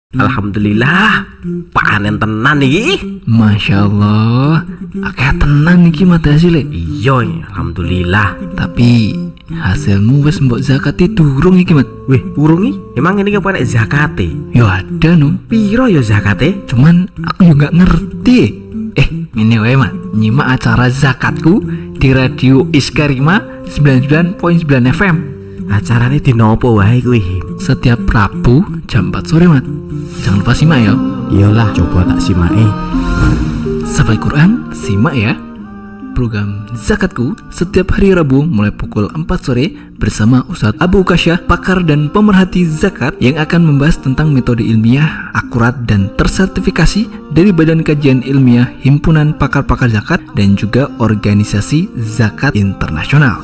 Alhamdulillah, panen tenan iki. Masya Allah, akeh tenan iki mata hasilnya. Iya, alhamdulillah. Tapi hasilmu wis mbok zakati durung iki, Mat. Wih, urung iki? Emang ini apa nek zakate? Ya ada no. Piro ya zakate? Cuman aku juga nggak ngerti. Ini wae, Mat. Nyimak acara zakatku di Radio Iskarima 99.9 FM. Acarane dina apa wae kuwi? Setiap Rabu jam 4 sore, Mat. Jangan lupa simak ya. Iyalah, coba tak simake. Sampai Quran, simak ya. Program Zakatku setiap hari Rabu mulai pukul 4 sore bersama Ustadz Abu Kasyah, pakar dan pemerhati zakat yang akan membahas tentang metode ilmiah, akurat dan tersertifikasi dari Badan Kajian Ilmiah Himpunan Pakar-Pakar Zakat dan juga Organisasi Zakat Internasional.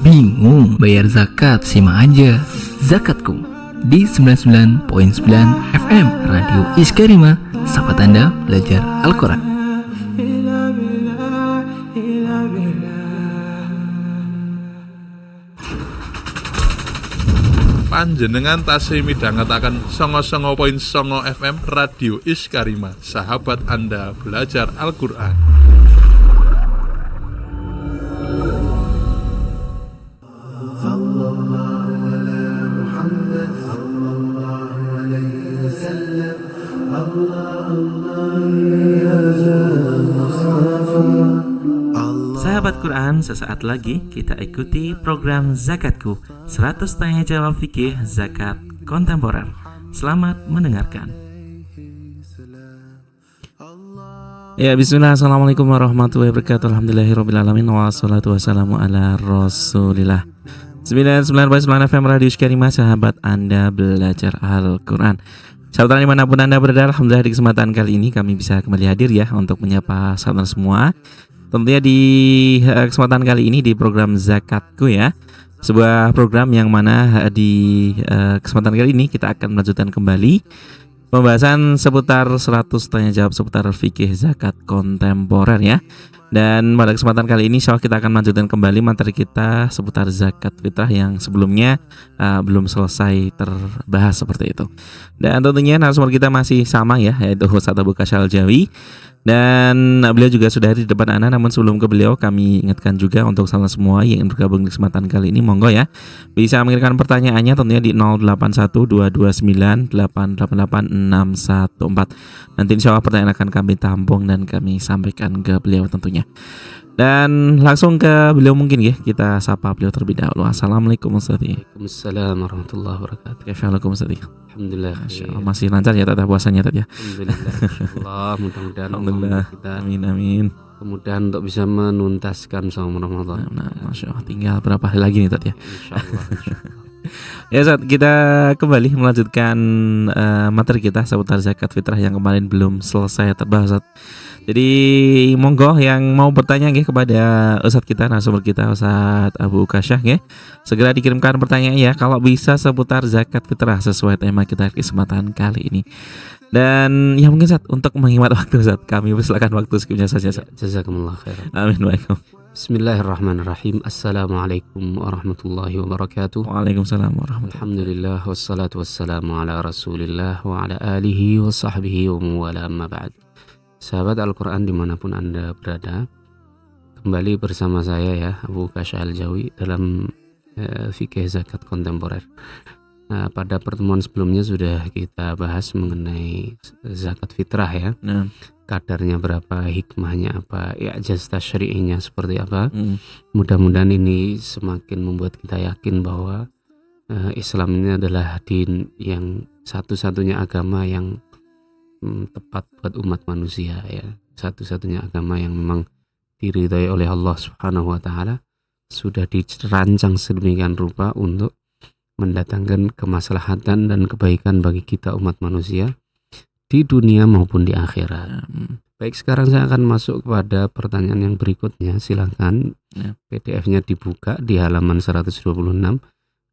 Bingung bayar zakat? Simak aja Zakatku di 99.9 FM Radio Iskarima, sahabat Anda belajar Al-Quran. Panjenengan tasih midhangetaken 99.9 FM Radio Iskarima, sahabat Anda belajar Al-Quran. Sahabat Quran, sesaat lagi kita ikuti program Zakatku, 100 tanya jawab fikih zakat kontemporer. Selamat mendengarkan. Ya, bismillah, assalamualaikum warahmatullahi wabarakatuh. Alhamdulillahirrabbilalamin, wassalatu wassalamu ala rasulillah. 99.9 FM Radio Iskarima, sahabat Anda belajar Al-Quran. Sahabat dimanapun Anda berada, alhamdulillah di kesempatan kali ini kami bisa kembali hadir ya untuk menyapa sahabat semua. Tentunya di kesempatan kali ini di program Zakatku ya, sebuah program yang mana di kesempatan kali ini kita akan melanjutkan kembali pembahasan seputar 100 tanya jawab seputar fikih zakat kontemporer ya. Dan pada kesempatan kali ini insyaallah kita akan melanjutkan kembali materi kita seputar zakat fitrah yang sebelumnya belum selesai terbahas seperti itu. Dan tentunya narasumber kita masih sama ya, yaitu Ustadz Abu Kasyah Al-Jawi. Dan beliau juga sudah hadir di depan Anda. Namun sebelum ke beliau, kami ingatkan juga untuk sahabat semua yang ingin bergabung di kesempatan kali ini, monggo ya, bisa mengirimkan pertanyaannya tentunya di 081229888614. Nanti insya Allah pertanyaan akan kami tampung dan kami sampaikan ke beliau tentunya. Dan langsung ke beliau mungkin ya, kita sapa beliau terlebih dahulu. Assalamualaikum Ustaz. Waalaikumsalam warahmatullahi wabarakatuh. Assalamualaikum Ustaz. Alhamdulillah. Masih lancar ya tata puasanya tadi ya. Alhamdulillah, mudah-mudahan Alhamdulillah kita amin. Kemudian untuk bisa menuntaskan sama Ramadan. Nah, Masya Allah, tinggal berapa hari lagi nih tadi ya. Insyaallah. Ya Ustaz, kita kembali melanjutkan materi kita seputar zakat fitrah yang kemarin belum selesai terbahas. Jadi monggo yang mau bertanya kepada Ustadz kita, narasumber kita Ustadz Abu Kasyah segera dikirimkan pertanyaan ya, kalau bisa seputar zakat fitrah sesuai tema kita di kesempatan kali ini. Dan ya mungkin Ustadz, untuk menghemat waktu Ustadz, kami persilakan waktu sekiranya saja Ustadz. Jazakumullah khairan. Amin. Baik. Bismillahirrahmanirrahim. Assalamualaikum warahmatullahi wabarakatuh. Waalaikumsalam warahmatullahi wabarakatuh. Alhamdulillah wassalatu wassalamu ala Rasulillah wa ala alihi wa sahbihi wa muwala amma ba'd. Sahabat Al-Quran dimanapun Anda berada, kembali bersama saya ya, Abu Kasyah Al-Jawi dalam fikih zakat kontemporer. Nah, pada pertemuan sebelumnya sudah kita bahas mengenai zakat fitrah ya. Kadarnya berapa, hikmahnya apa, i'jaz tasyri'inya seperti apa. Mudah-mudahan ini semakin membuat kita yakin bahwa Islam ini adalah din yang satu-satunya agama yang tepat buat umat manusia ya, satu-satunya agama yang memang diridhai oleh Allah Subhanahu wa taala, sudah dirancang sedemikian rupa untuk mendatangkan kemaslahatan dan kebaikan bagi kita umat manusia di dunia maupun di akhirat. Baik, sekarang saya akan masuk kepada pertanyaan yang berikutnya. Silakan PDF-nya dibuka di halaman 126.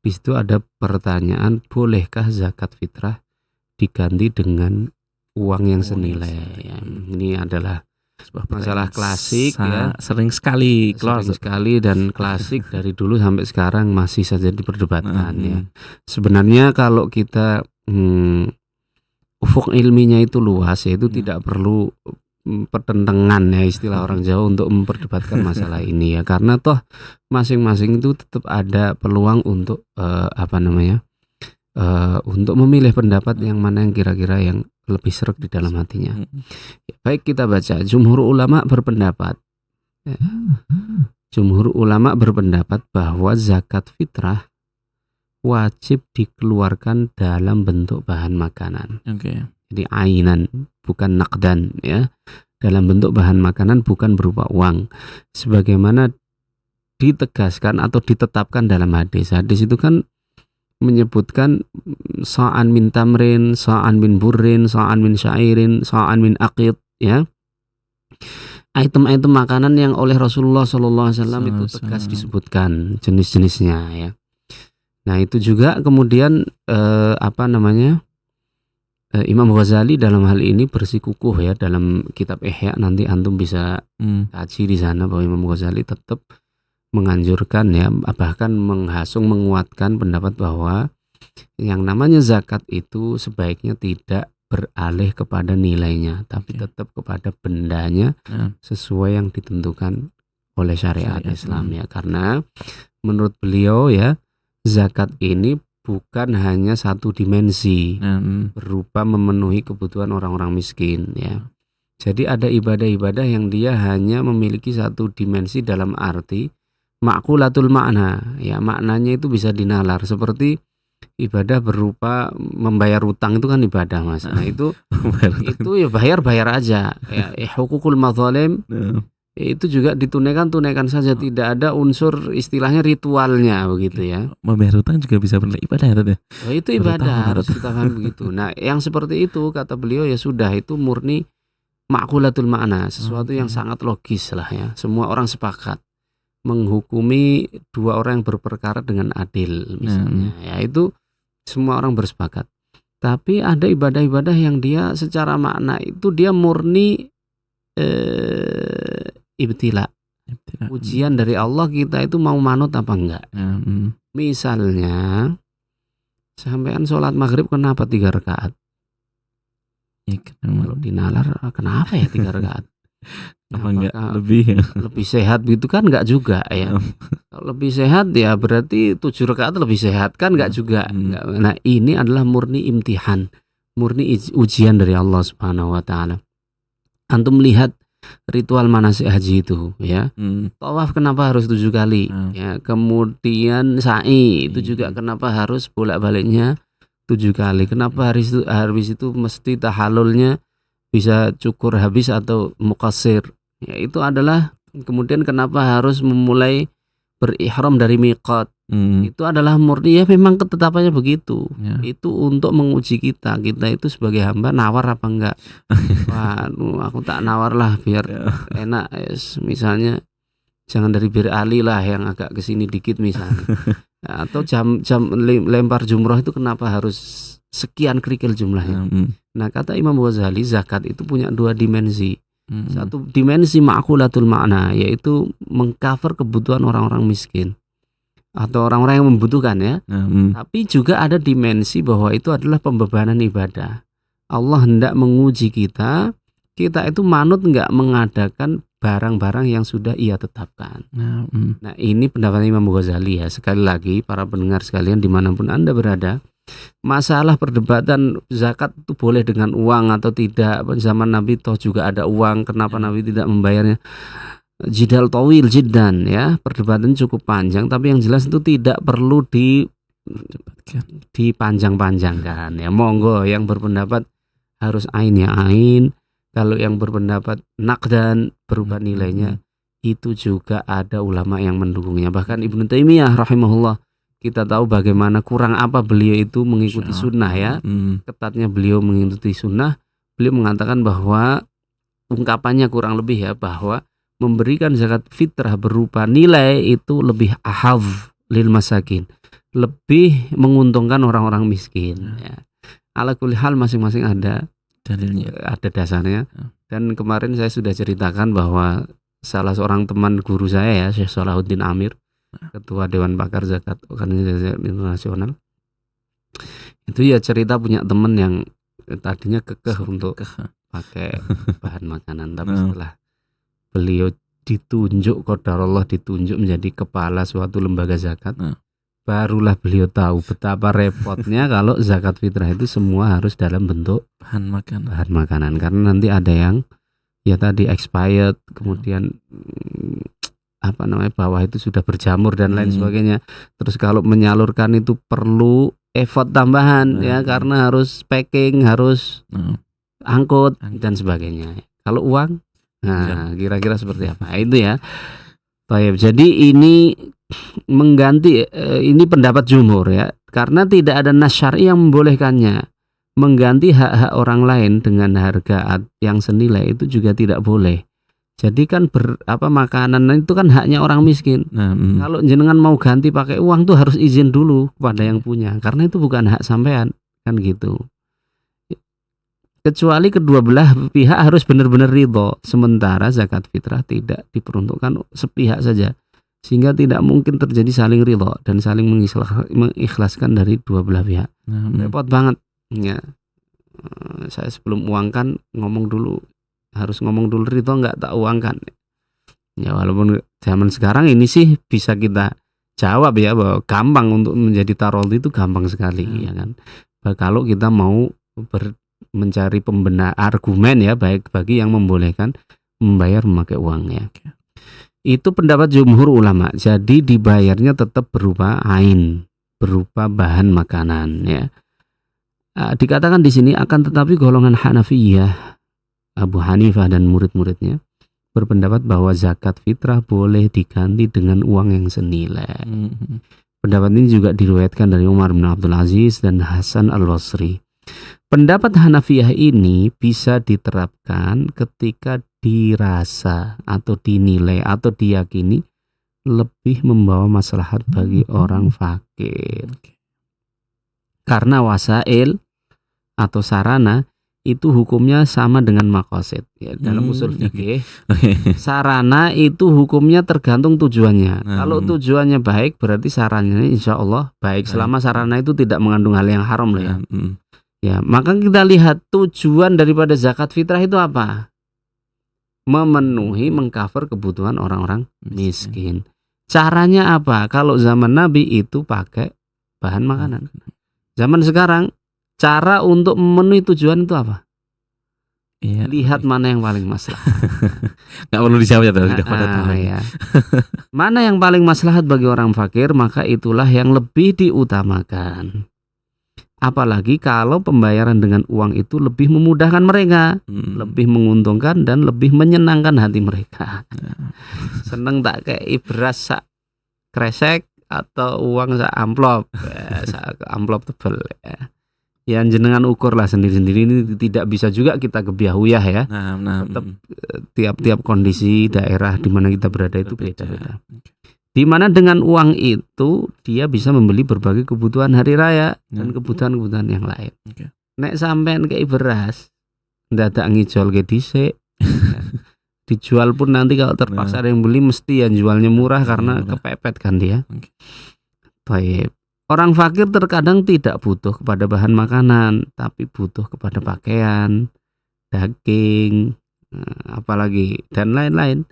Di situ ada pertanyaan, bolehkah zakat fitrah diganti dengan uang yang senilai? Ya, ini adalah sebuah masalah klasik ya, sering sekali dan klasik dari dulu sampai sekarang masih saja diperdebatkan ya. Sebenarnya kalau kita ufuk ilminya itu luas ya, itu tidak perlu pertentangan ya istilah orang Jawa untuk memperdebatkan masalah ini ya, karena toh masing-masing itu tetap ada peluang untuk untuk memilih pendapat yang mana yang kira-kira yang lebih serak di dalam hatinya. Ya, baik, kita baca. Jumhur ulama berpendapat bahwa zakat fitrah wajib dikeluarkan dalam bentuk bahan makanan. Oke. Jadi ainan, bukan nakdan ya. Dalam bentuk bahan makanan, bukan berupa uang. Sebagaimana ditegaskan atau ditetapkan dalam hadis. Hadis itu kan menyebutkan sa'an min tamrin, sa'an min burrin, sa'an min syairin, sa'an min aqid ya. Item-item makanan yang oleh Rasulullah SAW itu tegas disebutkan jenis-jenisnya ya. Nah, itu juga kemudian Imam Ghazali dalam hal ini bersikukuh ya, dalam kitab Ihya, nanti antum bisa kaji di sana bahwa Imam Ghazali tetap menganjurkan ya, bahkan menguatkan pendapat bahwa yang namanya zakat itu sebaiknya tidak beralih kepada nilainya, tapi tetap kepada bendanya sesuai yang ditentukan oleh syariat Islam ya. Karena menurut beliau ya, zakat ini bukan hanya satu dimensi berupa memenuhi kebutuhan orang-orang miskin ya. Jadi ada ibadah-ibadah yang dia hanya memiliki satu dimensi dalam arti ma'kulatul makna ya, maknanya itu bisa dinalar, seperti ibadah berupa membayar utang, itu kan ibadah Mas. Nah itu ya bayar aja ya. Hukukul madzalim itu juga tunaikan saja, tidak ada unsur istilahnya ritualnya begitu ya. Membayar utang juga bisa beribadah ya tadi. Oh, itu ibadah, harus kita paham begitu. Nah yang seperti itu kata beliau ya sudah, itu murni ma'kulatul makna, sesuatu yang sangat logis lah ya. Semua orang sepakat menghukumi dua orang yang berperkara dengan adil misalnya ya, itu semua orang bersepakat. Tapi ada ibadah-ibadah yang dia secara makna itu dia murni ibtila, ujian dari Allah, kita itu mau manut apa enggak. Misalnya sampean sholat maghrib kenapa 3 rakaat ya, kalau dinalar kenapa ya 3 rakaat? Apa enggak lebih sehat gitu kan? Enggak juga ya. Kalau lebih sehat ya berarti 7 rakaat lebih sehat kan? Enggak juga. Nah ini adalah murni imtihan, murni ujian dari Allah Subhanahu Wa Taala. Antum lihat ritual manasik haji itu ya. Tawaf kenapa harus 7 kali ya. Kemudian sa'i itu juga kenapa harus bolak-baliknya 7 kali. Kenapa habis itu mesti tahallulnya bisa cukur habis atau muqassir ya, itu adalah kemudian kenapa harus memulai berihram dari miqat. Itu adalah murni ya, memang ketetapannya begitu ya. Itu untuk menguji kita itu sebagai hamba nawar apa enggak. Wah aku tak nawar lah biar enak yes. Misalnya jangan dari Bir Ali lah yang agak kesini dikit misalnya. Atau jam lempar jumroh itu kenapa harus sekian kerikil jumlahnya. Nah kata Imam Ghazali, zakat itu punya 2 dimensi. Satu dimensi ma'kulatul makna, yaitu mengcover kebutuhan orang-orang miskin atau orang-orang yang membutuhkan ya. Tapi juga ada dimensi bahwa itu adalah pembebanan ibadah. Allah hendak menguji kita itu manut enggak mengadakan barang-barang yang sudah Ia tetapkan. Nah ini pendapat Imam Ghazali ya. Sekali lagi para pendengar sekalian dimanapun Anda berada, masalah perdebatan zakat itu boleh dengan uang atau tidak, zaman Nabi toh juga ada uang, kenapa Nabi tidak membayarnya, jidal tawil jiddan ya, perdebatan cukup panjang, tapi yang jelas itu tidak perlu dipanjang-panjangkan ya. Monggo yang berpendapat harus ain ya ain, kalau yang berpendapat nakdan berubah nilainya, itu juga ada ulama yang mendukungnya. Bahkan Ibnu Taimiyah rahimahullah, kita tahu bagaimana kurang apa beliau itu mengikuti sunnah ya. Ketatnya beliau mengikuti sunnah. Beliau mengatakan bahwa ungkapannya kurang lebih ya, bahwa memberikan zakat fitrah berupa nilai itu lebih ahaf lil masakin, lebih menguntungkan orang-orang miskin ya. Ala kulli hal masing-masing ada dalilnya, ada dasarnya. Dan kemarin saya sudah ceritakan bahwa salah seorang teman guru saya ya, Syekh Salahuddin Amir, Ketua Dewan Pakar Zakat Organisasi Internasional, itu ya cerita punya teman yang tadinya kekeh untuk pakai bahan makanan, tapi setelah beliau ditunjuk, qadarullah ditunjuk menjadi kepala suatu lembaga zakat, barulah beliau tahu betapa repotnya kalau zakat fitrah itu semua harus dalam bentuk bahan makanan. Karena nanti ada yang ya tadi expired, kemudian bawah itu sudah berjamur dan lain sebagainya. Terus kalau menyalurkan itu perlu effort tambahan ya, karena harus packing, harus angkut dan sebagainya. Kalau uang, nah kira-kira seperti apa? Itu ya. Baik, jadi ini mengganti, ini pendapat jumhur ya, karena tidak ada nas syar'i yang membolehkannya. Mengganti hak-hak orang lain dengan harga yang senilai itu juga tidak boleh. Jadi kan makanan itu kan haknya orang miskin. Kalau jenengan mau ganti pakai uang tuh harus izin dulu kepada yang punya, karena itu bukan hak sampean, kan gitu. Kecuali kedua belah pihak harus benar-benar ridho. Sementara zakat fitrah tidak diperuntukkan sepihak saja, sehingga tidak mungkin terjadi saling ridho dan saling mengikhlaskan dari dua belah pihak. Repot banget ya. Saya sebelum uangkan harus ngomong dulu ridho nggak tak uangkan ya. Walaupun zaman sekarang ini sih bisa kita jawab ya, bahwa gampang untuk menjadi taroldi itu gampang sekali ya kan. Kalau kita mau mencari pembenar argumen ya, baik bagi yang membolehkan membayar memakai uang ya. Itu pendapat jumhur ulama. Jadi dibayarnya tetap berupa ain, berupa bahan makanan ya. Dikatakan di sini akan tetapi golongan Hanafiyah, Abu Hanifah dan murid-muridnya berpendapat bahwa zakat fitrah boleh diganti dengan uang yang senilai. Pendapat ini juga diriwayatkan dari Umar bin Abdul Aziz dan Hasan al-Basri. Pendapat Hanafiyah ini bisa diterapkan ketika dirasa atau dinilai atau diyakini lebih membawa maslahat bagi orang fakir. Karena wasail atau sarana itu hukumnya sama dengan maqasid ya. Dalam usul fikih, sarana itu hukumnya tergantung tujuannya. Kalau tujuannya baik, berarti sarananya insya Allah baik, selama sarana itu tidak mengandung hal yang haram lah ya. Ya, maka kita lihat tujuan daripada zakat fitrah itu apa? Memenuhi, mengcover kebutuhan orang-orang miskin. Caranya apa? Kalau zaman Nabi itu pakai bahan makanan. Zaman sekarang cara untuk memenuhi tujuan itu apa? Lihat mana yang paling maslahat. Nggak perlu dijawab ya, sudah pada tahu ya. Mana yang paling maslahat bagi orang fakir, maka itulah yang lebih diutamakan. Apalagi kalau pembayaran dengan uang itu lebih memudahkan mereka, lebih menguntungkan dan lebih menyenangkan hati mereka. Seneng tak kayak beras sak kresek atau uang sak amplop, sak amplop tebel ya. Yang jenengan ukur lah sendiri-sendiri, ini tidak bisa juga kita gebiahuyah ya. Tetap tiap-tiap kondisi daerah di mana kita berada itu beda-beda. Di mana dengan uang itu dia bisa membeli berbagai kebutuhan hari raya dan kebutuhan-kebutuhan yang lain. Nek sampean kayak beras, ndadak ngijol ke dhisik. Dijual pun nanti kalau terpaksa ada yang beli mesti yang jualnya murah karena kepepet kan dia. Baik. Orang fakir terkadang tidak butuh kepada bahan makanan, tapi butuh kepada pakaian, daging, apalagi dan lain-lain.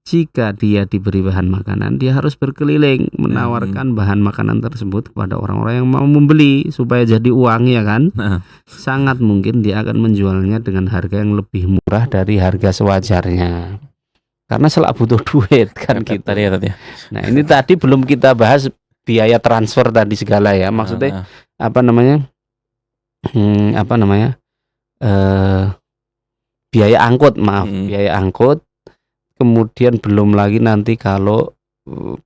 Jika dia diberi bahan makanan, dia harus berkeliling menawarkan bahan makanan tersebut kepada orang-orang yang mau membeli supaya jadi uang ya kan. Sangat mungkin dia akan menjualnya dengan harga yang lebih murah dari harga sewajarnya. Karena selak butuh duit kan kita lihat ya. Nah, ini tadi belum kita bahas biaya transfer tadi segala ya. Maksudnya biaya angkut, biaya angkut. Kemudian belum lagi nanti kalau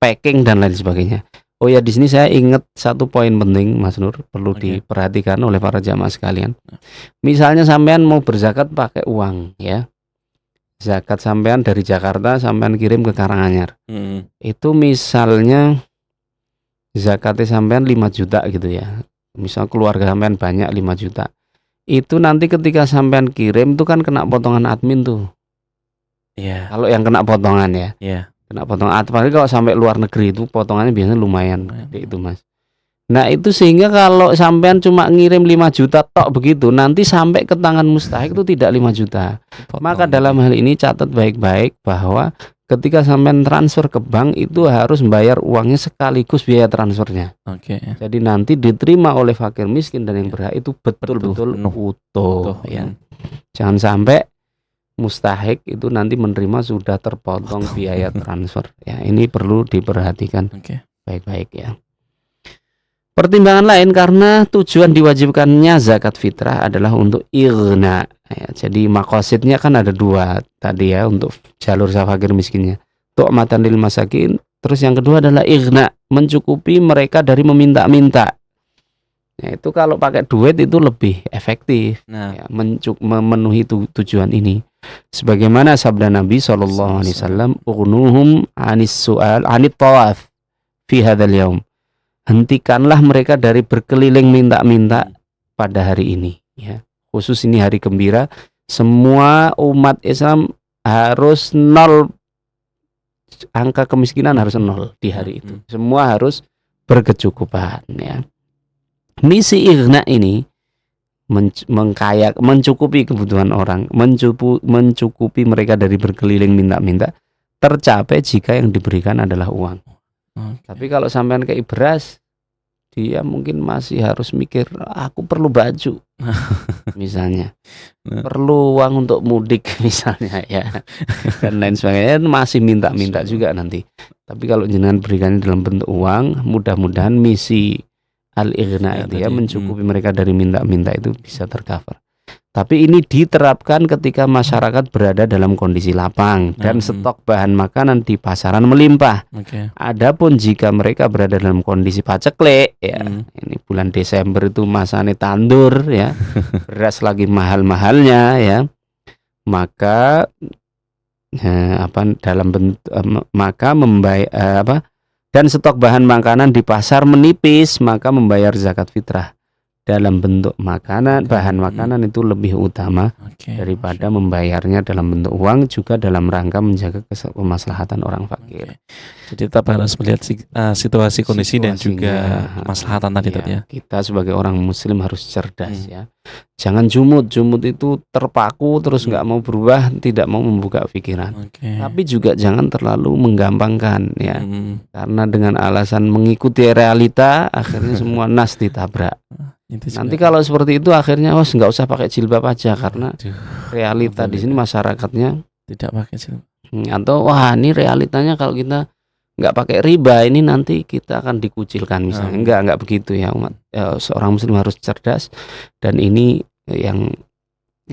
packing dan lain sebagainya. Oh ya, di sini saya ingat satu poin penting Mas Nur, perlu diperhatikan oleh para jamaah sekalian. Misalnya sampean mau berzakat pakai uang ya. Zakat sampean dari Jakarta sampean kirim ke Karanganyar. Itu misalnya zakatnya sampean 5 juta gitu ya. Misal keluarga sampean banyak 5 juta. Itu nanti ketika sampean kirim itu kan kena potongan admin tuh. Kalau yang kena potongan ya, kena potongan. Apalagi kalau sampai luar negeri itu potongannya biasanya lumayan gede itu Mas. Nah itu sehingga kalau sampean cuma ngirim 5 juta tok begitu, nanti sampai ke tangan mustahik itu tidak 5 juta. Maka dalam hal ini catat baik-baik bahwa ketika sampean transfer ke bank itu harus membayar uangnya sekaligus biaya transfernya. Oke. Jadi nanti diterima oleh fakir miskin dan yang berhak itu betul-betul utuh ya. Jangan sampai mustahik itu nanti menerima sudah terpotong biaya transfer. Ya, ini perlu diperhatikan Oke. baik-baik ya. Pertimbangan lain karena tujuan diwajibkannya zakat fitrah adalah untuk ighna ya, jadi maqasidnya kan ada 2 tadi ya, untuk jalur fakir miskinnya tu'matan lil masakin, terus yang kedua adalah ighna, mencukupi mereka dari meminta-minta. Ya, itu kalau pakai duit itu lebih efektif ya, memenuhi tujuan ini. Sebagaimana sabda Nabi SAW, ughnuhum anis su'al anit tawaf fi hadzal yaum. Hentikanlah mereka dari berkeliling minta-minta pada hari ini ya. Khusus ini hari gembira, semua umat Islam harus 0, angka kemiskinan harus 0 di hari itu. Semua harus berkecukupan ya. Misi ighna ini mencukupi kebutuhan orang, mencukupi mereka dari berkeliling minta-minta, tercapai jika yang diberikan adalah uang. Tapi kalau sampean kayak beras, dia mungkin masih harus mikir, aku perlu baju misalnya, perlu uang untuk mudik misalnya ya, dan lain sebagainya, masih minta-minta juga nanti. Tapi kalau jenengan berikannya dalam bentuk uang, mudah-mudahan misi al-ighna itu ya, mencukupi mereka dari minta-minta itu bisa tercover. Tapi ini diterapkan ketika masyarakat berada dalam kondisi lapang dan stok bahan makanan di pasaran melimpah. Adapun jika mereka berada dalam kondisi paceklik ya, ini bulan Desember itu masanya tandur ya, beras lagi mahal-mahalnya ya, maka dan stok bahan makanan di pasar menipis, maka membayar zakat fitrah dalam bentuk makanan, bahan makanan itu lebih utama daripada membayarnya dalam bentuk uang, juga dalam rangka menjaga kemaslahatan orang fakir. Jadi tetap harus melihat situasi kondisi dan juga kemaslahatan tadi ya. Kita sebagai orang muslim harus cerdas ya. Jangan jumut itu terpaku terus nggak mau berubah, tidak mau membuka pikiran. Tapi juga jangan terlalu menggampangkan ya. Karena dengan alasan mengikuti realita akhirnya semua nas ditabrak. Nanti kalau seperti itu akhirnya nggak usah pakai jilbab aja, karena realita di sini masyarakatnya tidak pakai jilbab. Atau ini realitanya kalau kita nggak pakai riba ini nanti kita akan dikucilkan misalnya. Enggak begitu ya umat. Seorang muslim harus cerdas, dan ini yang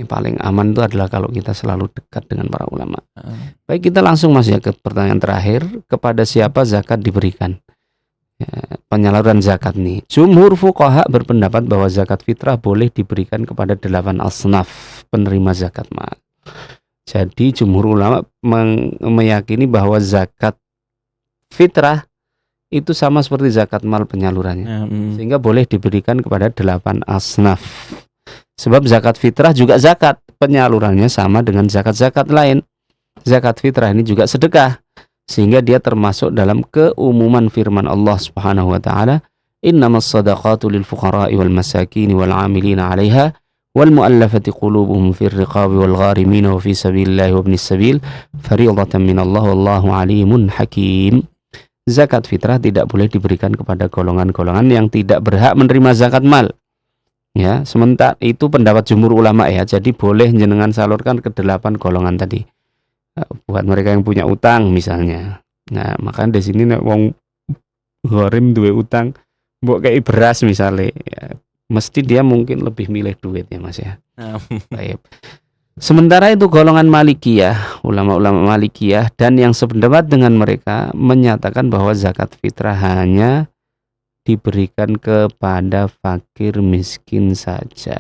paling aman itu adalah kalau kita selalu dekat dengan para ulama. Baik, kita langsung masuk ke pertanyaan terakhir, kepada siapa zakat diberikan? Penyaluran zakat nih. Jumhur fuqaha berpendapat bahwa zakat fitrah boleh diberikan kepada 8 asnaf penerima zakat mal. Jadi jumhur ulama meyakini bahwa zakat fitrah itu sama seperti zakat mal penyalurannya, sehingga boleh diberikan kepada 8 asnaf. Sebab zakat fitrah juga zakat, penyalurannya sama dengan zakat-zakat lain. Zakat fitrah ini juga sedekah, sehingga dia termasuk dalam keumuman firman Allah Subhanahu wa taala, innamas shadaqatu lil fuqara'i wal masakin wal 'amilina 'alaiha wal mu'allafati qulubuhum fir riqabi wal gharimin wa fi sabilillahi wa ibnis sabil fariidatan minallah wallahu 'alimun hakim. Zakat fitrah tidak boleh diberikan kepada golongan-golongan yang tidak berhak menerima zakat mal. Ya, sementara itu pendapat jumhur ulama ya. Jadi boleh jenengan salurkan ke 8 golongan tadi. Buat mereka yang punya utang misalnya. Nah, makanya di sini nek wong gharim duwe utang, mbok kei beras misalnya, ya, mesti dia mungkin lebih milih duit ya Mas ya. Baik. Sementara itu golongan Malikiyah, ulama-ulama Malikiyah dan yang sependapat dengan mereka menyatakan bahwa zakat fitrah hanya diberikan kepada fakir miskin saja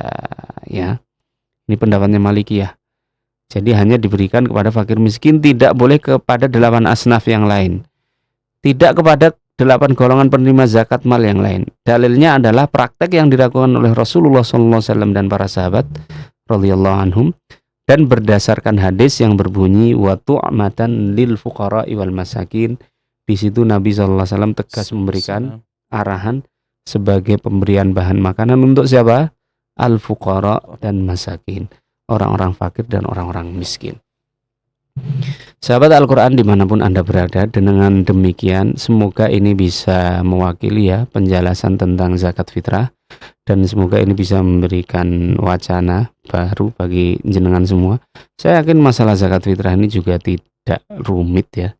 ya. Ini pendapatnya Malikiyah. Jadi hanya diberikan kepada fakir miskin, tidak boleh kepada 8 asnaf yang lain. Tidak kepada 8 golongan penerima zakat mal yang lain. Dalilnya adalah praktek yang dilakukan oleh Rasulullah SAW dan para sahabat radhiyallahu anhum, dan berdasarkan hadis yang berbunyi wa tu'matan lil fuqara'i wal masakin. Di situ Nabi SAW tegas memberikan arahan sebagai pemberian bahan makanan untuk siapa? Al-fuqara dan masakin, orang-orang fakir dan orang-orang miskin. Sahabat Al-Quran dimanapun Anda berada, dengan demikian semoga ini bisa mewakili ya penjelasan tentang zakat fitrah, dan semoga ini bisa memberikan wacana baru bagi jenengan semua. Saya yakin masalah zakat fitrah ini juga tidak rumit ya,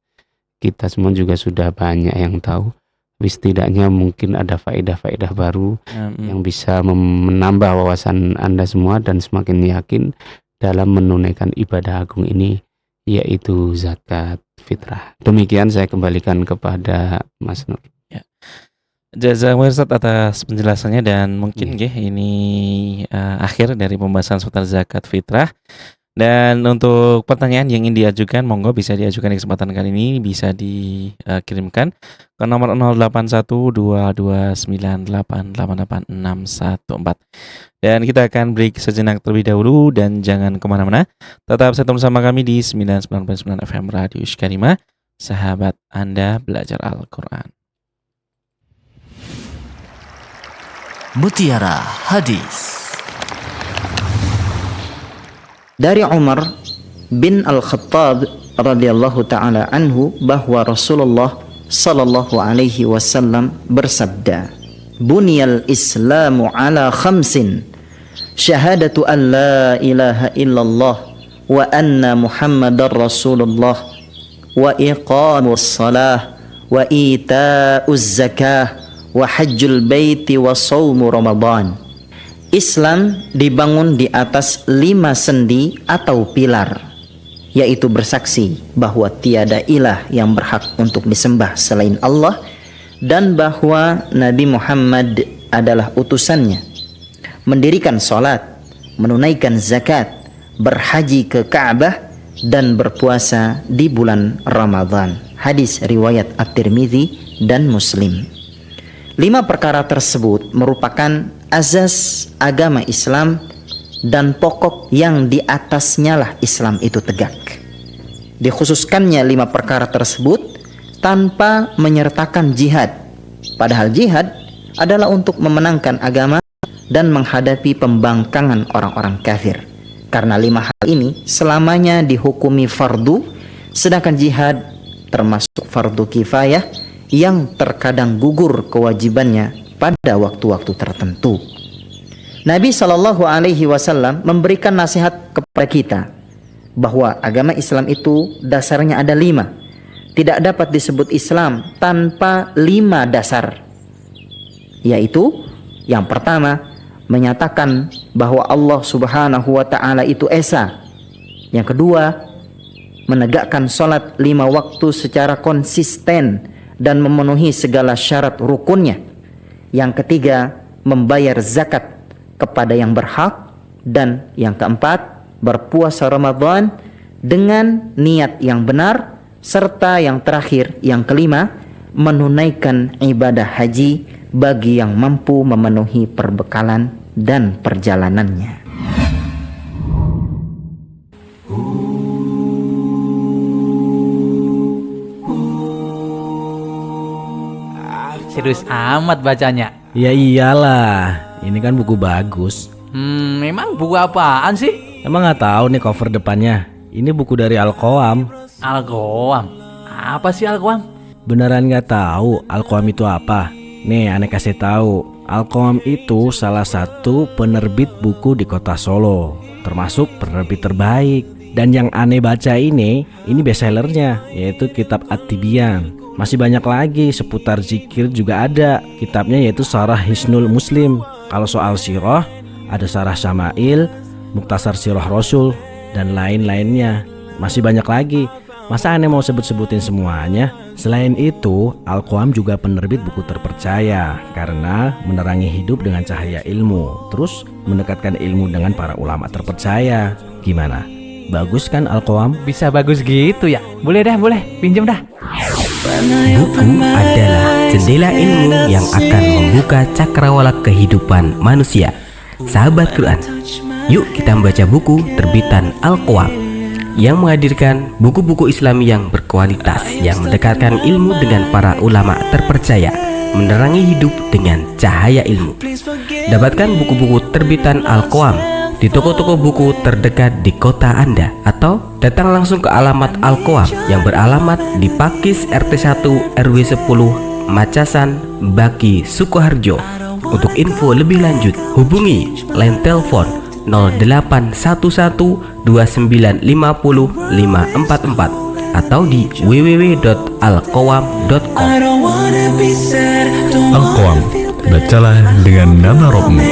kita semua juga sudah banyak yang tahu. Setidaknya mungkin ada faedah-faedah baru yang bisa menambah wawasan Anda semua dan semakin yakin dalam menunaikan ibadah agung ini, yaitu zakat fitrah. Demikian saya kembalikan kepada Mas Nur. Ya. Jazakumullah Ustaz atas penjelasannya, dan mungkin ini akhir dari pembahasan seputar zakat fitrah. Dan untuk pertanyaan yang ingin diajukan, monggo bisa diajukan di kesempatan kali ini, bisa dikirimkan ke nomor 081229888614. Dan kita akan break sejenak terlebih dahulu, dan jangan kemana-mana, tetap stay bersama kami di 99.9 FM Radio Iskarima, sahabat Anda belajar Al-Quran. Mutiara Hadis. Dari Umar bin Al-Khattab radhiyallahu taala anhu bahwa Rasulullah sallallahu alaihi wasallam bersabda, "Bunyal Islamu ala khamsin, syahadatu an la ilaha illallah wa anna Muhammadar Rasulullah wa iqamus salah wa ita'uz zakah wa hajjul baiti wa shaumu Ramadan." Islam dibangun di atas 5 sendi atau pilar, yaitu bersaksi bahwa tiada ilah yang berhak untuk disembah selain Allah dan bahwa Nabi Muhammad adalah utusannya, mendirikan sholat, menunaikan zakat, berhaji ke Ka'bah, dan berpuasa di bulan Ramadan. Hadis riwayat At-Tirmidzi dan Muslim. 5 perkara tersebut merupakan azas agama Islam dan pokok yang di atasnya lah Islam itu tegak. Dikhususkannya 5 perkara tersebut tanpa menyertakan jihad, padahal jihad adalah untuk memenangkan agama dan menghadapi pembangkangan orang-orang kafir. Karena 5 hal ini selamanya dihukumi fardu, sedangkan jihad termasuk fardu kifayah yang terkadang gugur kewajibannya pada waktu-waktu tertentu. Nabi Shallallahu Alaihi Wasallam memberikan nasihat kepada kita bahwa agama Islam itu dasarnya ada 5. Tidak dapat disebut Islam tanpa 5 dasar, yaitu yang pertama, menyatakan bahwa Allah Subhanahu Wa Taala itu esa. Yang kedua, menegakkan sholat 5 waktu secara konsisten dan memenuhi segala syarat rukunnya. Yang ketiga, membayar zakat kepada yang berhak. Dan yang keempat, berpuasa Ramadan dengan niat yang benar. Serta yang terakhir, yang kelima, menunaikan ibadah haji bagi yang mampu memenuhi perbekalan dan perjalanannya. Serius amat bacanya. Ya iyalah, ini kan buku bagus. Memang buku apaan sih? Emang nggak tahu nih cover depannya? Ini buku dari Al-Qoam. Al-Qoam? Apa sih Al-Qoam? Beneran nggak tahu Al-Qoam itu apa? Nih, aneh kasih tahu. Al-Qoam itu salah satu penerbit buku di kota Solo, termasuk penerbit terbaik. Dan yang aneh baca ini bestsellernya, yaitu kitab At-Tibyan. Masih banyak lagi seputar zikir juga ada. Kitabnya yaitu Syarah Hisnul Muslim. Kalau soal sirah, ada Syarah Syama'il, Muktasar Sirah Rasul, dan lain-lainnya. Masih banyak lagi. Masa aneh mau sebut-sebutin semuanya? Selain itu, Al-Qoam juga penerbit buku terpercaya karena menerangi hidup dengan cahaya ilmu, terus mendekatkan ilmu dengan para ulama terpercaya. Gimana? Bagus kan Al-Qoam? Bisa bagus gitu ya? Boleh dah, boleh. Pinjem dah. Buku adalah jendela ilmu yang akan membuka cakrawala kehidupan manusia. Sahabat Quran, yuk kita membaca buku terbitan Al-Qoam yang menghadirkan buku-buku Islami yang berkualitas, yang mendekatkan ilmu dengan para ulama terpercaya. menerangi hidup dengan cahaya ilmu. Dapatkan buku-buku terbitan Al-Qawam di toko-toko buku terdekat di kota Anda, atau datang langsung ke alamat Al-Qawam yang beralamat di Pakis RT 1 RW 10 Macasan, Baki, Sukoharjo. Untuk info lebih lanjut hubungi line telepon 08112950 atau di www.alqawam.com. Al-Qawam, bacalah dengan nama Robmu.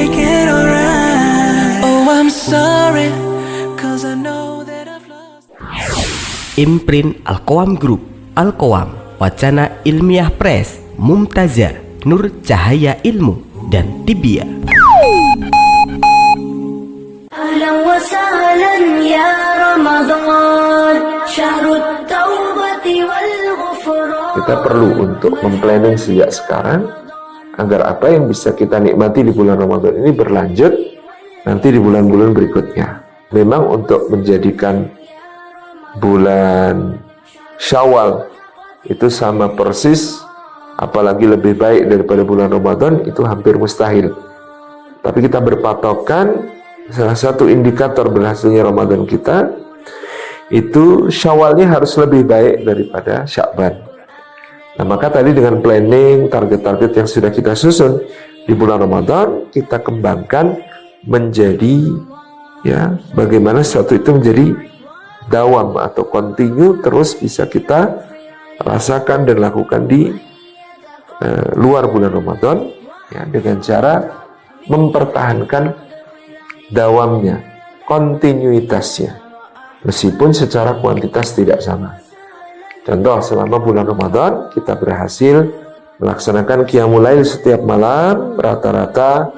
Imprint Al-Qawam Group, Al-Qawam, Wacana Ilmiah Press, Mumtazah, Nur Cahaya Ilmu, dan Tibia. Ahlan wa sahlan ya Ramadan, syahrut taubati wal ghufran. Kita perlu untuk memplanning sejak sekarang agar apa yang bisa kita nikmati di bulan Ramadan ini berlanjut nanti di bulan-bulan berikutnya. Memang untuk menjadikan bulan Syawal itu sama persis, apalagi lebih baik daripada bulan Ramadan, itu hampir mustahil. Tapi kita berpatokan salah satu indikator berhasilnya Ramadan kita itu Syawalnya harus lebih baik daripada Sya'ban. Nah, maka tadi dengan planning target-target yang sudah kita susun di bulan Ramadan, kita kembangkan menjadi bagaimana sesuatu itu menjadi dawam atau continue, terus bisa kita rasakan dan lakukan di luar bulan Ramadan dengan cara mempertahankan dawamnya, kontinuitasnya, meskipun secara kuantitas tidak sama. Contoh, selama bulan Ramadan kita berhasil melaksanakan qiyamul lail setiap malam, rata-rata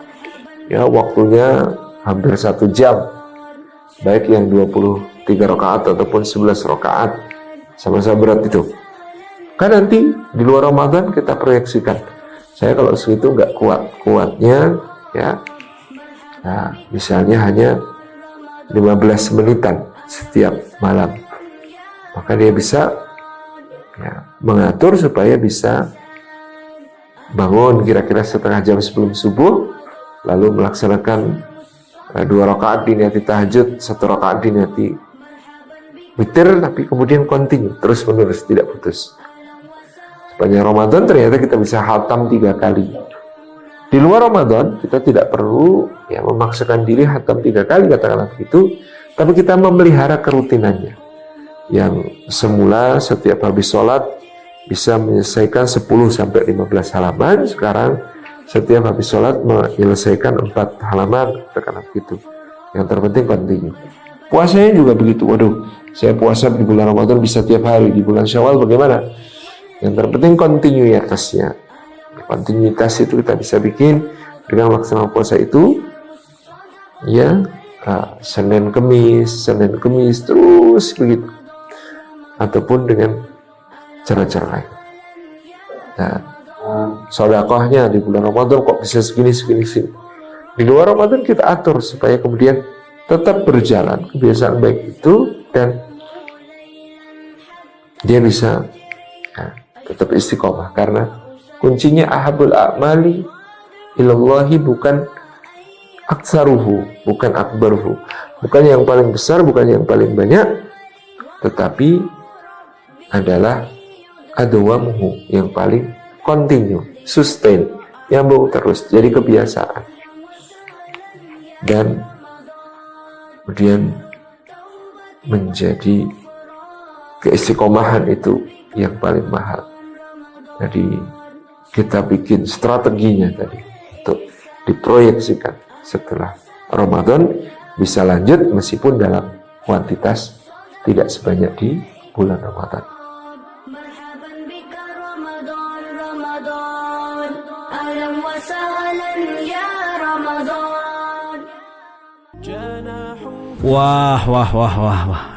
waktunya hampir 1 jam, baik yang 23 rakaat ataupun 11 rakaat, sama-sama berat itu. Kan nanti di luar Ramadan kita proyeksikan, saya kalau segitu nggak kuatnya misalnya hanya 15 menitan setiap malam, maka dia bisa mengatur supaya bisa bangun kira-kira setengah jam sebelum subuh, lalu melaksanakan 2 rakaat diniati tahajud, 1 rakaat diniati witir, tapi kemudian continue terus menerus, tidak putus. Sepanjang Ramadan ternyata kita bisa khatam 3 kali. Di luar Ramadan kita tidak perlu memaksakan diri khatam 3 kali, katakanlah begitu, tapi kita memelihara kerutinannya. Yang semula setiap habis sholat bisa menyelesaikan 10-15 halaman, sekarang setiap habis sholat menyelesaikan 4 halaman, katakanlah begitu. Yang terpenting continue. Puasanya juga begitu. Waduh, saya puasa di bulan Ramadan bisa tiap hari, di bulan Syawal bagaimana? Yang terpenting kontinuitasnya. Kontinuitas itu kita bisa bikin dengan melaksanakan puasa itu Senin Kemis terus begitu, ataupun dengan cara-cara lain. Nah, sedekahnya di bulan Ramadan kok bisa segini. Di luar Ramadan kita atur supaya kemudian tetap berjalan kebiasaan baik itu, dan dia bisa tetap istiqomah. Karena kuncinya ahabul a'mali ilallahi bukan aktsaruhu, bukan akbaruhu, bukan yang paling besar, bukan yang paling banyak, tetapi adalah adwamuhu, yang paling continue, sustain, nyambung terus, jadi kebiasaan. Dan kemudian menjadi keistiqomahan itu yang paling mahal. Jadi kita bikin strateginya tadi untuk diproyeksikan setelah Ramadan bisa lanjut meskipun dalam kuantitas tidak sebanyak di bulan Ramadan. Wah.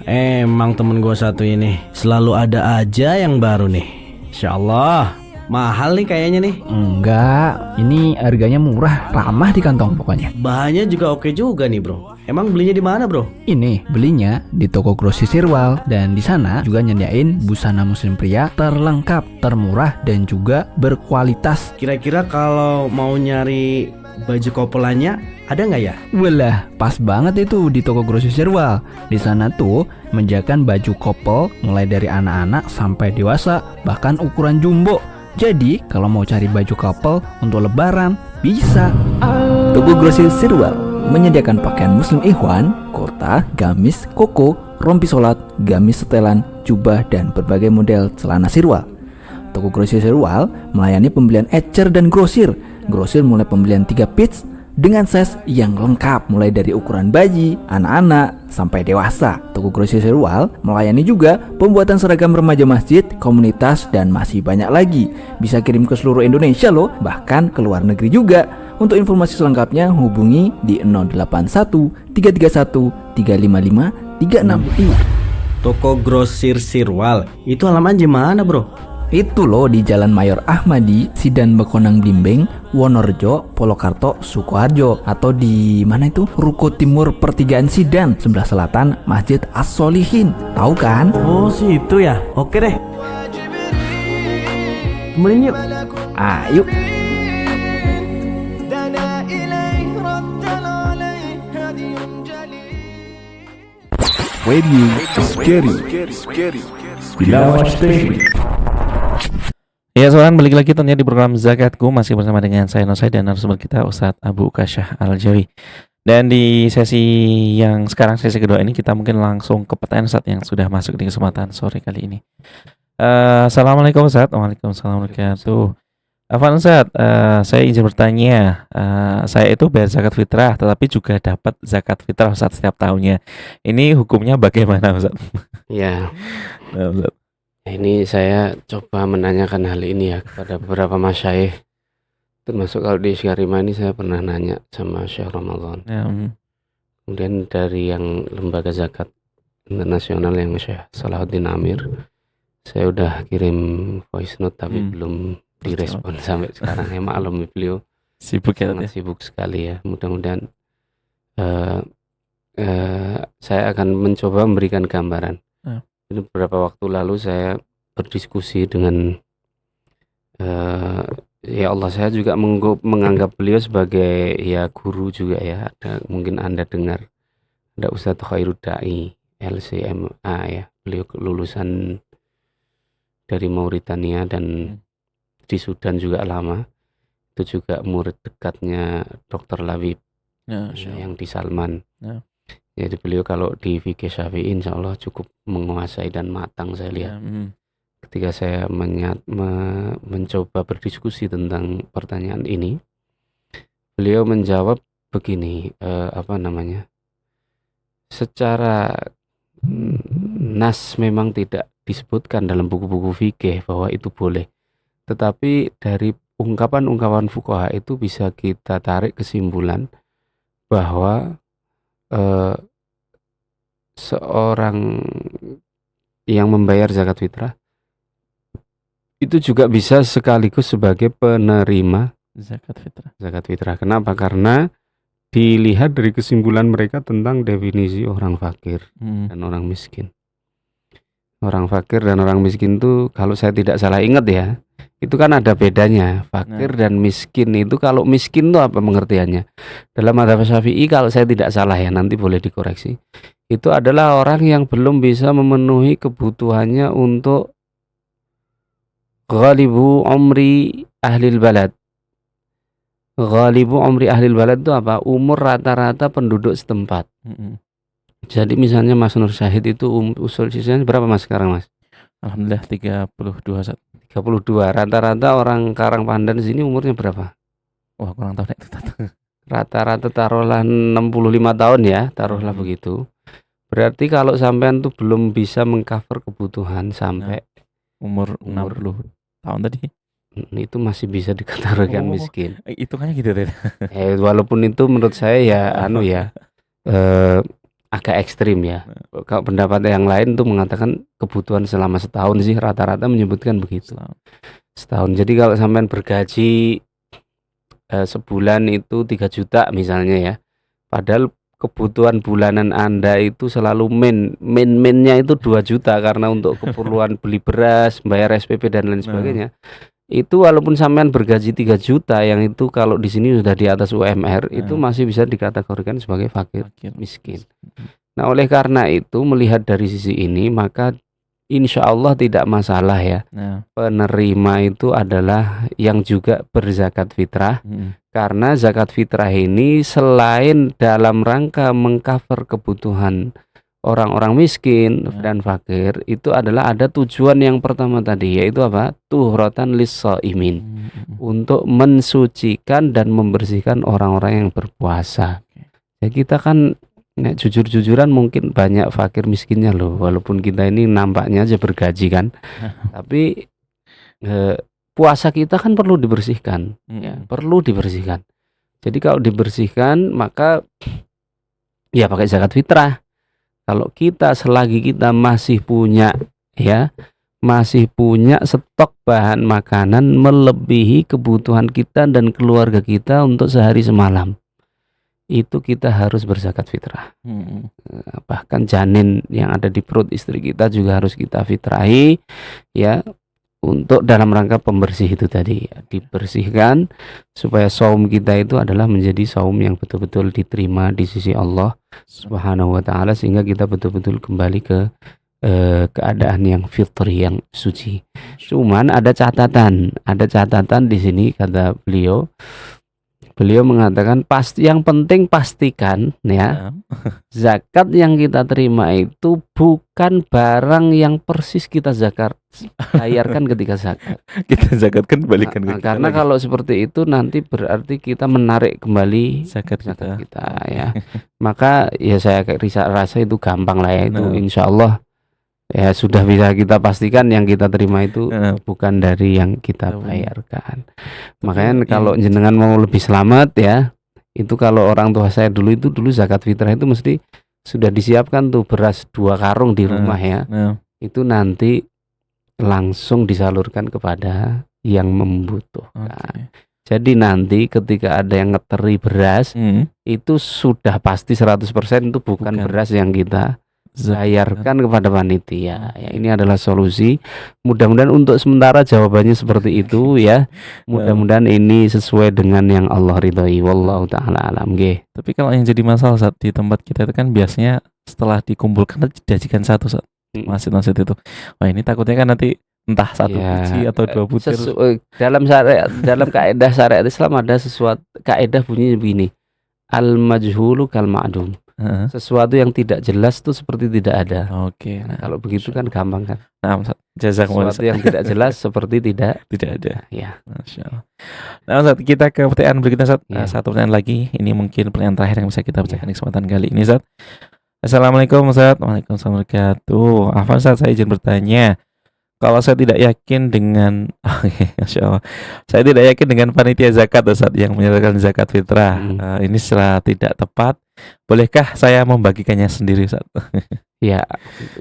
Emang temen gue satu ini selalu ada aja yang baru nih. Insya Allah. Mahal nih kayaknya nih. Enggak, ini harganya murah, ramah di kantong pokoknya. Bahannya juga oke juga nih bro. Emang belinya di mana, Bro? Ini belinya di toko grosir Sirwal, dan di sana juga nyediain busana muslim pria terlengkap, termurah dan juga berkualitas. Kira-kira kalau mau nyari baju kopelannya ada nggak ya? Walah, pas banget itu di toko grosir Sirwal. Di sana tuh menjajakan baju couple mulai dari anak-anak sampai dewasa, bahkan ukuran jumbo. Jadi kalau mau cari baju couple untuk lebaran bisa. Toko grosir Sirwal menyediakan pakaian muslim ikhwan, kurta, gamis, koko, rompi sholat, gamis setelan, jubah dan berbagai model celana Sirwal. Toko grosir Sirwal melayani pembelian ecer dan grosir. Grosir mulai pembelian 3 piece dengan size yang lengkap mulai dari ukuran bayi, anak-anak, sampai dewasa. Toko grosir Sirwal melayani juga pembuatan seragam remaja masjid, komunitas, dan masih banyak lagi. Bisa kirim ke seluruh Indonesia loh, bahkan ke luar negeri juga. Untuk informasi selengkapnya hubungi di 081 331 355 36. Toko grosir Sirwal itu alamat di mana, Bro? Itu loh di Jalan Mayor Ahmadi, Sidan Bekonang Blimbing, Wonorejo, Polokarto, Sukoharjo. Atau di mana itu? Ruko Timur Pertigaan Sidan, sebelah selatan Masjid As-Solihin. Tahu kan? Oh, situ ya. Oke deh. Temenin yuk. Ayo. Radio Scary Bilawa Station. Ya soalnya balik lagi tentunya di program Zakatku, masih bersama dengan saya Nosai dan narasumber kita Ustadz Abu Kasyah Al-Jawi. Dan di sesi yang sekarang, sesi kedua ini, kita mungkin langsung ke pertanyaan Ustadz yang sudah masuk di kesempatan sore kali ini. Assalamualaikum Ustadz. Waalaikumsalam warahmatullahi wabarakatuh. Afwan Ustadz, saya izin bertanya, saya itu bayar zakat fitrah tetapi juga dapat zakat fitrah Ustadz setiap tahunnya. Ini hukumnya bagaimana Ustadz? Ya, Nah, Ustadz. ini saya coba menanyakan hal ini ya kepada beberapa masyayikh. Termasuk kalau di Iskarima ini saya pernah nanya sama Syekh Ramadan. Ya, Kemudian dari yang lembaga zakat internasional yang Syekh Salahuddin Amir, saya udah kirim voice note tapi belum direspon sampai sekarang. Ya maklum beliau sibuk ya, sangat sibuk sekali ya. Mudah-mudahan saya akan mencoba memberikan gambaran. Ini beberapa waktu lalu saya berdiskusi dengan ya Allah, saya juga menganggap beliau sebagai ya guru juga ya. Ada mungkin Anda dengar, ada Ustadz Khairud Da'i LCMA ya. Beliau lulusan dari Mauritania dan di Sudan juga lama. Itu juga murid dekatnya Dr. Labib yang di Salman. Jadi beliau kalau di fikih Syafi'i insya Allah cukup menguasai dan matang saya lihat. Ketika saya mencoba berdiskusi tentang pertanyaan ini, beliau menjawab begini, secara nas memang tidak disebutkan dalam buku-buku fikih bahwa itu boleh, tetapi dari ungkapan-ungkapan fuqaha itu bisa kita tarik kesimpulan bahwa seorang yang membayar zakat fitrah itu juga bisa sekaligus sebagai penerima zakat fitrah. Kenapa? Karena dilihat dari kesimpulan mereka tentang definisi orang fakir dan orang miskin. Orang fakir dan orang miskin itu kalau saya tidak salah ingat ya, itu kan ada bedanya. Fakir dan miskin itu, kalau miskin itu apa pengertiannya? Dalam mazhab Syafi'i kalau saya tidak salah ya, nanti boleh dikoreksi. Itu adalah orang yang belum bisa memenuhi kebutuhannya untuk ghalibu umri ahlil balad. Ghalibu umri ahlil balad itu apa? Umur rata-rata penduduk setempat. Jadi misalnya Mas Nur Syahid itu usul sisanya berapa Mas sekarang Mas? Alhamdulillah 32 Ustadz. 32. Rata-rata orang Karangpandan sini umurnya berapa? Wah, kurang tahu itu. Rata-rata taruhlah 65 tahun ya, taruhlah begitu. Berarti kalau sampean tuh belum bisa mengcover kebutuhan sampai umur 60 tahun tadi, itu masih bisa dikategorikan miskin. Hitungannya gitu deh. Walaupun itu menurut saya ya agak ekstrim ya. Kalau pendapat yang lain tuh mengatakan kebutuhan selama setahun sih, rata-rata menyebutkan begitu. Setahun. Jadi kalau sampean bergaji sebulan itu 3 juta misalnya ya, padahal kebutuhan bulanan Anda itu selalu mainnya itu 2 juta karena untuk keperluan beli beras, bayar SPP dan lain sebagainya. Itu walaupun sampean bergaji 3 juta yang itu kalau di sini sudah di atas UMR itu masih bisa dikategorikan sebagai fakir miskin. Nah, oleh karena itu melihat dari sisi ini maka insya Allah tidak masalah ya. Penerima itu adalah yang juga berzakat fitrah. Karena zakat fitrah ini selain dalam rangka mengcover kebutuhan orang-orang miskin dan fakir, itu adalah ada tujuan yang pertama tadi, yaitu apa? Tuhratan lis-shaimin, untuk mensucikan dan membersihkan orang-orang yang berpuasa. Ya kita kan jujur-jujuran mungkin banyak fakir miskinnya loh, walaupun kita ini nampaknya aja bergaji kan, tapi puasa kita kan perlu dibersihkan, ya, perlu dibersihkan. Jadi kalau dibersihkan maka ya pakai zakat fitrah. Kalau kita selagi kita masih punya stok bahan makanan melebihi kebutuhan kita dan keluarga kita untuk sehari semalam, itu kita harus berzakat fitrah. Bahkan janin yang ada di perut istri kita juga harus kita fitrahi, ya, untuk dalam rangka pembersih itu tadi, ya, dibersihkan supaya saum kita itu adalah menjadi saum yang betul-betul diterima di sisi Allah Subhanahu wa taala, sehingga kita betul-betul kembali ke keadaan yang fitri, yang suci. Cuman ada catatan di sini, kata beliau mengatakan yang penting pastikan ya, zakat yang kita terima itu bukan barang yang persis kita bayarkan ketika zakat. Kita zakatkan balikan ke kita karena lagi. kalau seperti itu nanti berarti kita menarik kembali zakat kita ya. Maka ya saya rasa itu gampang lah ya, itu insya Allah ya sudah bisa kita pastikan yang kita terima itu bukan dari yang kita bayarkan. Makanya kalau jenengan mau lebih selamat ya, itu kalau orang tua saya dulu zakat fitrah itu mesti sudah disiapkan tuh beras 2 karung di rumah ya. Itu nanti langsung disalurkan kepada yang membutuhkan. Jadi nanti ketika ada yang ngeteri beras itu sudah pasti 100% itu bukan beras yang kita bayarkan kepada panitia. Ya, ini adalah solusi. Mudah-mudahan untuk sementara jawabannya seperti itu ya. Mudah-mudahan ini sesuai dengan yang Allah ridhoi. Wallahu taala alam. Tapi kalau yang jadi masalah saat di tempat kita itu kan biasanya setelah dikumpulkan dijajikan satu saat masjid itu. Wah, ini takutnya kan nanti entah 1 biji atau 2 butir. Dalam kaidah syariat Islam ada sesuatu kaidah bunyinya begini. Al majhulu kal ma'dum. Sesuatu yang tidak jelas itu seperti tidak ada. Nah, kalau begitu kan gampang kan. Sesuatu yang tidak jelas seperti tidak ada. Ya. Masya Allah. Nah, Ustaz, kita ke pertanyaan berikutnya, Ustaz. Satu pertanyaan lagi. Ini mungkin pertanyaan terakhir yang bisa kita bacakan di kesempatan kali ini, Ustaz. Assalamualaikum, Ustaz. Waalaikumsalam warahmatullahi wabarakatuh. Afwan, Ustaz, saya izin bertanya. Kalau saya tidak yakin dengan Masya Allah, saya tidak yakin dengan panitia zakat, Ustaz, yang menyalurkan zakat fitrah. Ini secara tidak tepat. Bolehkah saya membagikannya sendiri, Ustaz? Ya,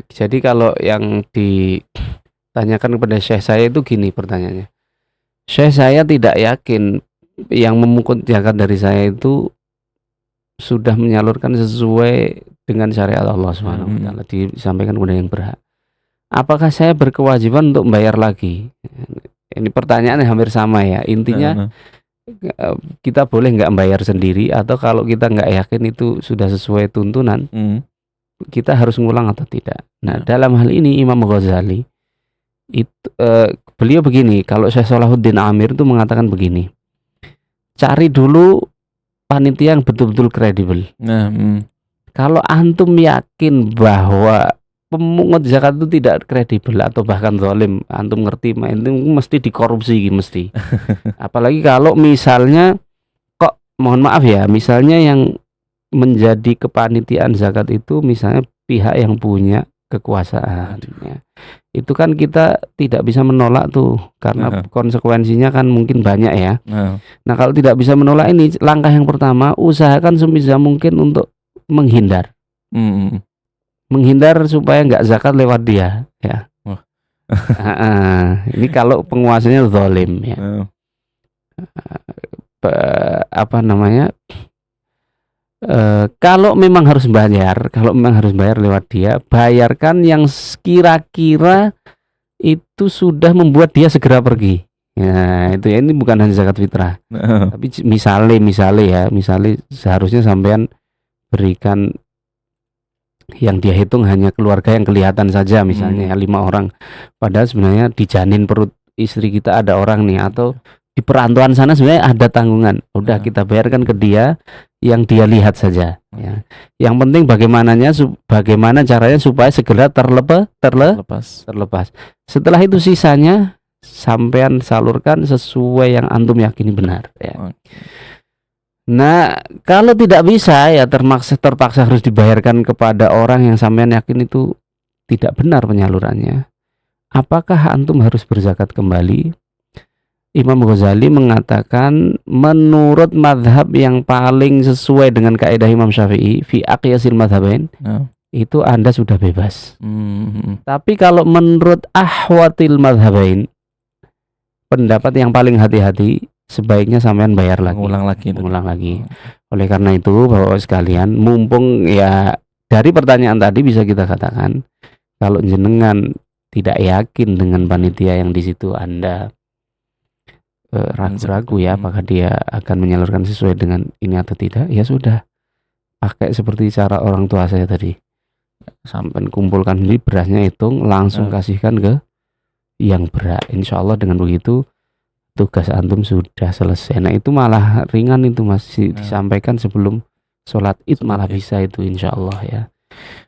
jadi kalau yang ditanyakan kepada syekh saya itu gini pertanyaannya. Syekh saya tidak yakin yang memungut zakat dari saya itu sudah menyalurkan sesuai dengan syariat Allah Subhanahu wa taala, disampaikan kepada yang berhak. Apakah saya berkewajiban untuk membayar lagi? Ini pertanyaannya hampir sama ya. Intinya kita boleh nggak bayar sendiri, atau kalau kita nggak yakin itu sudah sesuai tuntunan, kita harus ngulang atau tidak. Nah, dalam hal ini Imam Ghazali itu beliau begini, kalau Syekh Salahuddin Amir itu mengatakan begini, cari dulu panitia yang betul-betul kredibel. Kalau antum yakin bahwa pemungut zakat itu tidak kredibel atau bahkan zalim, antum ngerti itu mesti dikorupsi mesti. Apalagi kalau misalnya mohon maaf ya, misalnya yang menjadi kepanitiaan zakat itu misalnya pihak yang punya kekuasaan ya. Itu kan kita tidak bisa menolak tuh, karena konsekuensinya kan mungkin banyak ya. Nah, kalau tidak bisa menolak ini, langkah yang pertama usahakan sebisa mungkin untuk menghindar. Menghindar supaya nggak zakat lewat dia ya. Ini kalau penguasanya zalim ya. kalau memang harus bayar lewat dia, bayarkan yang kira-kira itu sudah membuat dia segera pergi. Ya, itu ya, ini bukan hanya zakat fitrah. Tapi misalnya seharusnya sampean berikan yang dia hitung hanya keluarga yang kelihatan saja, misalnya ya 5 orang. Padahal sebenarnya di janin perut istri kita ada orang nih, atau di perantauan sana sebenarnya ada tanggungan. Udah kita bayarkan ke dia yang dia lihat saja. Ya. Yang penting bagaimana caranya supaya segera terlepas. Setelah itu sisanya sampean salurkan sesuai yang antum yakini benar. Ya. Nah, kalau tidak bisa ya terpaksa harus dibayarkan kepada orang yang sampean yakin itu tidak benar penyalurannya. Apakah antum harus berzakat kembali? Imam Ghazali mengatakan menurut madhab yang paling sesuai dengan kaidah Imam Syafi'i fi aqyasil madhabain, itu Anda sudah bebas. Tapi kalau menurut ahwatil madhabain, pendapat yang paling hati-hati, sebaiknya sampean bayar lagi, mengulang lagi. Oleh karena itu Bapak sekalian, mumpung ya dari pertanyaan tadi bisa kita katakan, kalau jenengan tidak yakin dengan panitia yang di situ, Anda ragu-ragu ya apakah dia akan menyalurkan sesuai dengan ini atau tidak, ya sudah, pakai seperti cara orang tua saya tadi, sampai kumpulkan sendiri berasnya, hitung, langsung kasihkan ke yang berat. Insya Allah dengan begitu tugas antum sudah selesai. Nah itu malah ringan, itu masih disampaikan sebelum sholat id, malah bisa itu insya Allah ya.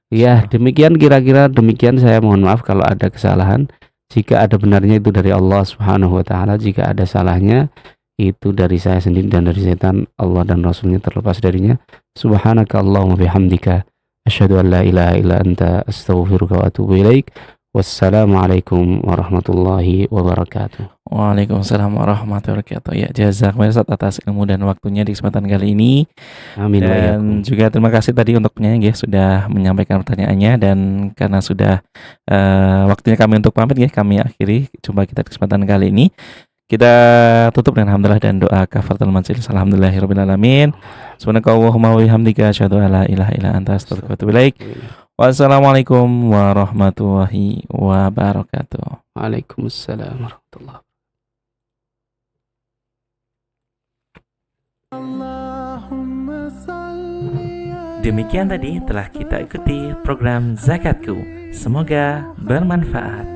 Ya demikian, kira-kira demikian. Saya mohon maaf kalau ada kesalahan. Jika ada benarnya itu dari Allah Subhanahu wa ta'ala, jika ada salahnya itu dari saya sendiri dan dari setan. Allah dan Rasulnya terlepas darinya. Subhanaka Allahumma bihamdika asyhadu an la ilaha illa anta astaghfiruka wa atubu ilaik. Wassalamualaikum warahmatullahi wabarakatuh. Waalaikumsalam warahmatullahi wabarakatuh. Ya, jazakumullah Ustaz atas ilmu dan waktunya di kesempatan kali ini. Amin. Dan juga terima kasih tadi untuk penyanyi ya, sudah menyampaikan pertanyaannya, dan karena sudah waktunya kami untuk pamit ya, kami akhiri jumpa kita di kesempatan kali ini. Kita tutup dengan alhamdulillah dan doa kafaratul majelis. Alhamdulillahirabbil alamin. Subhanakallahumma wa bihamdika asyhadu an la ilaha illa anta astaghfiruka wa atubu ilaik. Wassalamualaikum warahmatullahi wabarakatuh. Waalaikumsalam warahmatullahi wabarakatuh. Demikian tadi telah kita ikuti program Zakatku. Semoga bermanfaat.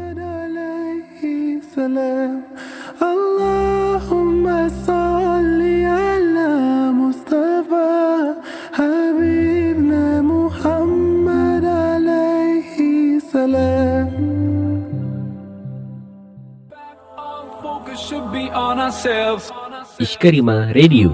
Allahumma salli ala Mustafa Habibna Muhammad alaihi salam. Ishkarima Radio.